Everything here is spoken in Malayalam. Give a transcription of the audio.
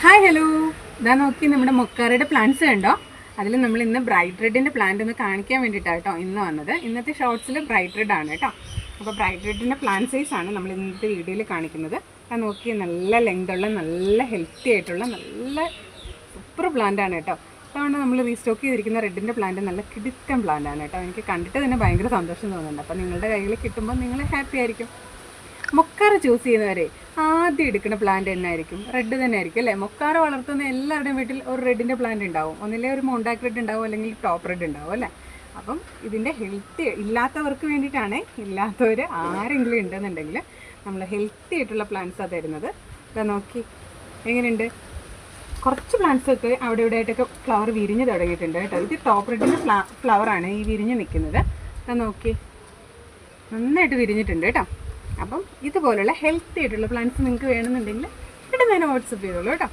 ഹായ് ഹലോ, ഇതാ നോക്കി നമ്മുടെ മൊക്കാറയുടെ പ്ലാന്റ്സ് കണ്ടോ. അതിൽ നമ്മൾ ഇന്ന് ബ്രൈറ്റ് റെഡിൻ്റെ പ്ലാന്റ് ഒന്ന് കാണിക്കാൻ വേണ്ടിയിട്ടാണ് കേട്ടോ ഇന്ന് വന്നത്. ഇന്നത്തെ ഷോർട്സിൽ ബ്രൈറ്റ് റെഡ് ആണ് കേട്ടോ. അപ്പോൾ ബ്രൈറ്റ് റെഡിൻ്റെ പ്ലാന്റ് സൈസാണ് നമ്മൾ ഇന്നത്തെ വീഡിയോയിൽ കാണിക്കുന്നത്. അത് നോക്കി നല്ല ലെങ്തുള്ള, നല്ല ഹെൽത്തി ആയിട്ടുള്ള, നല്ല സൂപ്പർ പ്ലാന്റ് ആണ് കേട്ടോ. അതുകൊണ്ട് നമ്മൾ റീസ്റ്റോക്ക് ചെയ്തിരിക്കുന്ന റെഡിൻ്റെ പ്ലാന്റ് നല്ല കിടുക്കൻ പ്ലാന്റ് ആണ് കേട്ടോ. എനിക്ക് കണ്ടിട്ട് തന്നെ ഭയങ്കര സന്തോഷം തോന്നുന്നുണ്ട്. അപ്പോൾ നിങ്ങളുടെ കയ്യിൽ കിട്ടുമ്പോൾ നിങ്ങൾ ഹാപ്പി ആയിരിക്കും. മൊക്കാറ ചൂസ് ചെയ്യുന്നവരെ ആദ്യം എടുക്കുന്ന പ്ലാന്റ് തന്നെ ആയിരിക്കും റെഡ് തന്നെ ആയിരിക്കും അല്ലേ. മൊക്കാറ വളർത്തുന്ന എല്ലാവരുടെയും വീട്ടിൽ ഒരു റെഡിൻ്റെ പ്ലാന്റ് ഉണ്ടാവും. ഒന്നില്ലേ ഒരു മോണ്ടാക്ക് റെഡ് ഉണ്ടാവും, അല്ലെങ്കിൽ ടോപ്പ് റെഡ് ഉണ്ടാവും അല്ലേ. അപ്പം ഇതിൻ്റെ ഹെൽത്തി ഇല്ലാത്തവർക്ക് വേണ്ടിയിട്ടാണ്. ഇല്ലാത്തവർ ആരെങ്കിലും ഉണ്ടെന്നുണ്ടെങ്കിൽ നമ്മൾ ഹെൽത്തി ആയിട്ടുള്ള പ്ലാന്റ്സാണ് തരുന്നത്. ഇതാ നോക്കി എങ്ങനെയുണ്ട്. കുറച്ച് പ്ലാന്റ്സൊക്കെ അവിടെ ഇവിടെ ആയിട്ടൊക്കെ ഫ്ലവർ വിരിഞ്ഞ് തുടങ്ങിയിട്ടുണ്ട് കേട്ടോ. ഇത് ടോപ്പ് റെഡിൻ്റെ ഫ്ലവറാണ് ഈ വിരിഞ്ഞ് നിൽക്കുന്നത്. ഇതാ നോക്കി നന്നായിട്ട് വിരിഞ്ഞിട്ടുണ്ട് കേട്ടോ. അപ്പം ഇതുപോലുള്ള ഹെൽത്തി ആയിട്ടുള്ള പ്ലാന്റ്സ് നിങ്ങൾക്ക് വേണമെന്നുണ്ടെങ്കിൽ പെട്ടെന്ന് തന്നെ വാട്സപ്പ് ചെയ്തോളൂ കേട്ടോ.